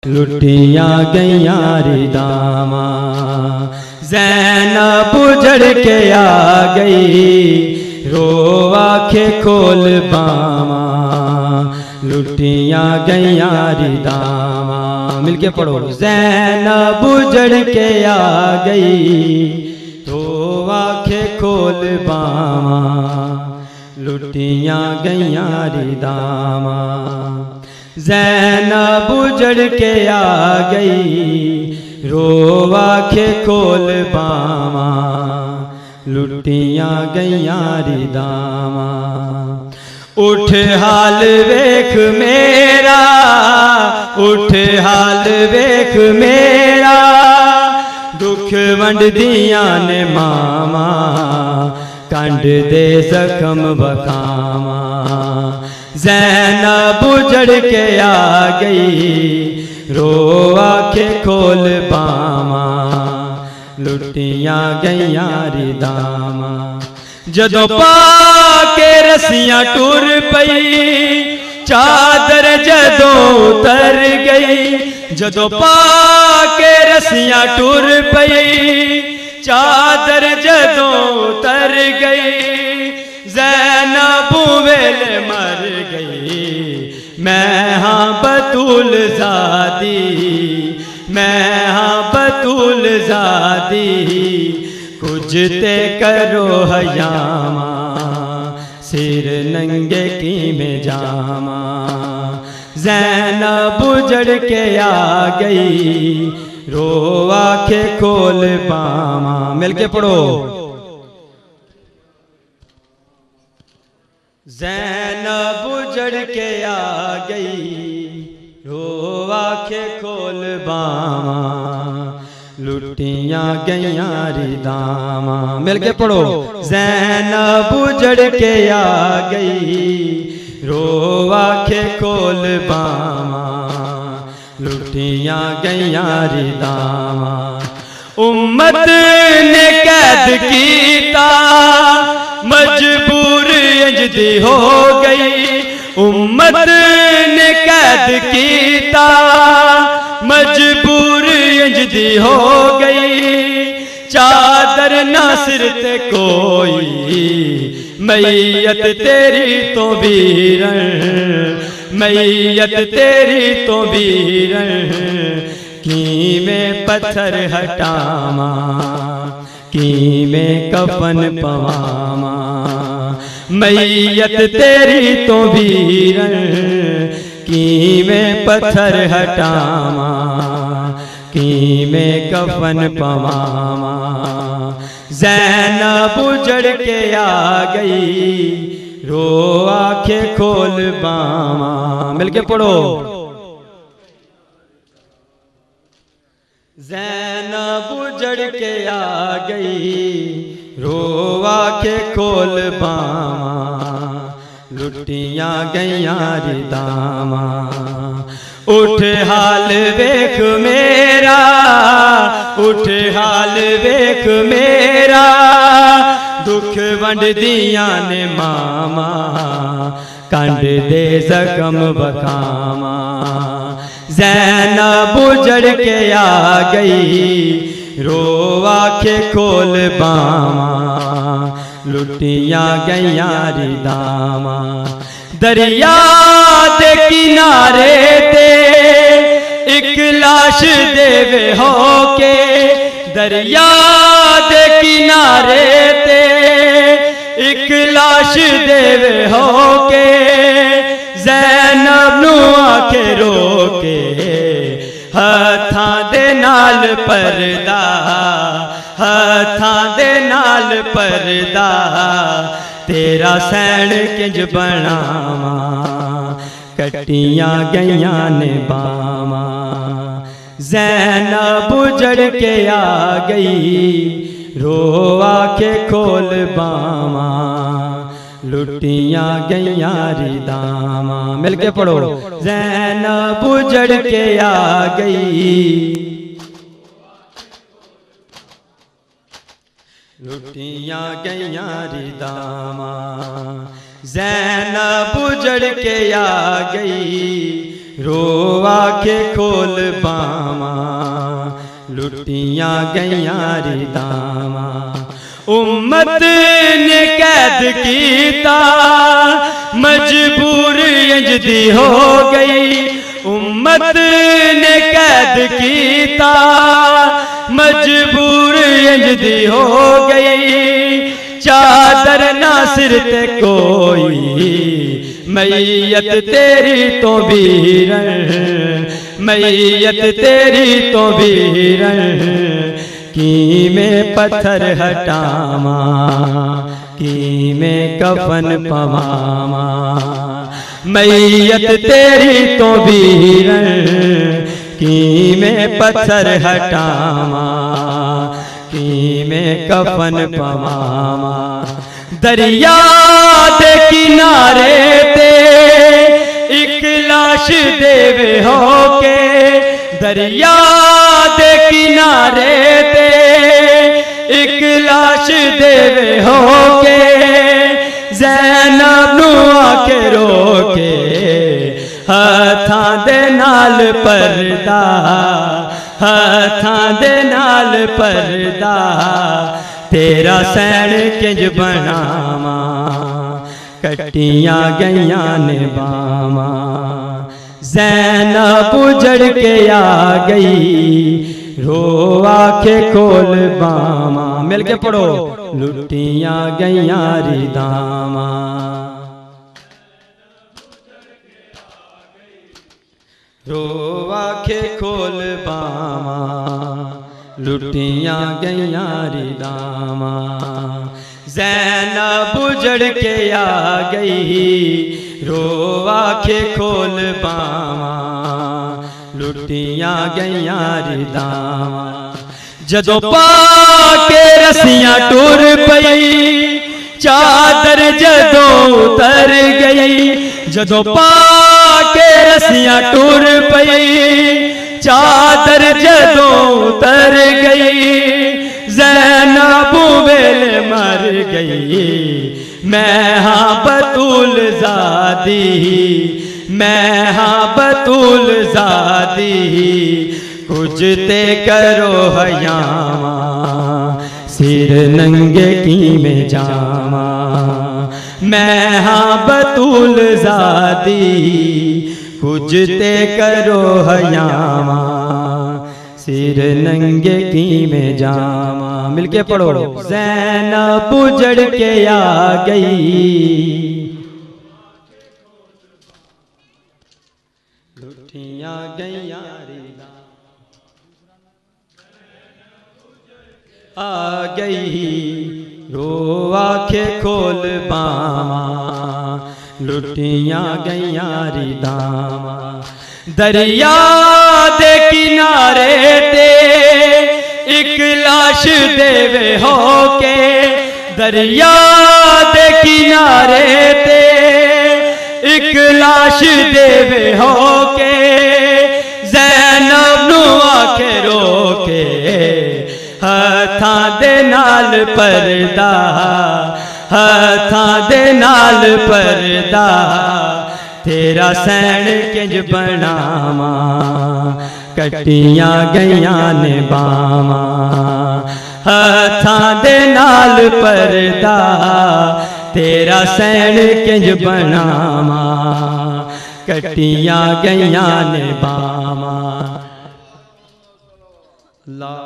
लुटियां गईयां रिदामा ज़ैनब उजड़ के आ गई, रो आखे खोल बामा। लुटियां गईयां रिदामा, मिलके पढ़ो। ज़ैनब उजड़ के आ गई, रो आखे खोल बामा। लुटियां गईयां रिदामा ज़ैनब उजड़ के आ गई, रो आखे खोल बामा। लुटियां गईयां रिदामा, उठ हाल वेख मेरा, उठ हाल वेख मेरा। दुख वंड दियां ने मामा, कंड दे जख्म बखामा। ज़ैनब उजड़ के आ गई, रो आखे खोल बामा। लुटियां गईयां रिदामा, जदों पाके रस्सियां टुर पई, चादर जदों उतर गई। जदों पाके रस्सियां टुर पई, चादर जदों उतर गई। ज़ैनब वेले मर गई, मैं हाँ बतूल ज़ादी, मैं हाँ बतूल ज़ादी। कुछ ते करो हयामा, सिर नंगे की में जामा। ज़ैनब उजड़ के आ गई, रो आखे खोल बामा। मिलके पढ़ो। ज़ैनब उजड़ के आ गई, रो आखे खोल बामा। लुटियां गईयां रिदामा, मिलके पढ़ो। ज़ैनब उजड़ के आ गई, रो आखे खोल बामा। लुटियां गईयां रिदामा, उम्मत ने कैद कीता, मजबूर इंजदी हो गई। उम्मत ने कैद कीता, मजबूर इंजदी हो गई। चादर ना सिर ते कोई, मैयत तेरी तो वीरन, मैयत तेरी तो वीरन। की में पत्थर हटामा, की में कफन पवामा। मैयत तेरी तो वीरन, की में पत्थर हटामा, की में कफन पवामा। ज़ैनब उजड़ के आ गई, रो आखे खोल बामा। मिलके पढ़ो। ज़ैनब उजड़ के आ गई, रो आखे खोल बामा। लुटियां गईयां रिदामा, उठ हाल वेख मेरा, उठ हाल वेख मेरा। दुख वंड दियां ने मामा, कंड दे जख्म बखामा। ज़ैनब उजड़ के आ गई, रो आखे खोल बामा। लुटियां गईयां रिदामा, दरिया दे किनारे ते एक लाश देवे होके। दरिया दे किनारे ते एक लाश देवे होके। ज़ैनब नू आखे रोके, हथां दे नाल परदा, हथां दे नाल परदा। तेरा सैन किंज बनावा, कट्टियां गईयां ने बामा। ज़ैनब उजड़ के आ गई, रो आखे खोल बामा। लुटियां गईयां रिदामा, मिलके पढ़ो। ज़ैनब उजड़ के आ गई, लुटियां गईयां रिदामा। ज़ैनब उजड़ के आ गई, रो आखे खोल बावा, लुटियां गईयां रिदावा। उम्मत ने कैद कीता, मजबूर इंजदी हो गई। उम्मत ने कैद कीता, मजबूर इंजदी हो गई। चादर ना सिर ते कोई, मैयत तेरी तो वीरन, मैयत तेरी तो वीरन। की मैं पत्थर हटावा, की मैं कफन पवावा। मैयत तेरी तो वीरन, की मैं पत्थर हटावा, की मैं कफन पवावा। दरिया दे किनारे ते एक लाश देवे होके, दरिया दे किनारे ते एक लाश देवे होके। ज़ैनब नू आके रोके, हथां दे नाल परदा, हथां दे नाल परदा। तेरा सैन किंज बनावा, कट्टियां गईयां ने बावा। ज़ैनब उजड़ के आ गई, रो आखे खोल बावा। मिल के पढ़ो, लुटियां गईयां रिदावा। रो आखे खोल बावा, लुटियां गईयां रिदावा। ज़ैनब उजड़ के आ गई, रो आखे खोल बावा। लुटियां गईयां रिदावा। जदों पाके रस्सियां टुर पई, चादर जदों उतर गई। जदों पाके रस्सियां टुर पई, चादर जदों उतर गई। ज़ैनब वेल मर गई, मैं हाँ बतूल ज़ादी, मैं हाँ बतूल ज़ादी। कुछ ते करो हयावा, सिर नंगे की में जावा। मैं हाँ बतूल ज़ादी, कुछ ते करो हयावा, सिर नंगे की में जावा। मिलके पढ़ो, ज़ैनब उजड़ के आ गई, लुटियां गईयां रिदावा। आ गई, रो आखे खोल बावा। लुटियां गईयां रिदावा। दरिया दे किनारे ते एक लाश देवे होके। दरिया दे किनारे ते एक लाश देवे होके। ज़ैनब नू आखे रोके, हथां दे नाल परदा, हथां दे नाल परदा। तेरा सैन किंज बनावा, कट्टियां गईयां ने बावा। हथां दे नाल परदा, तेरा सैन किंज बनावा, कट्टियां गईयां ने बावा। अल्लाह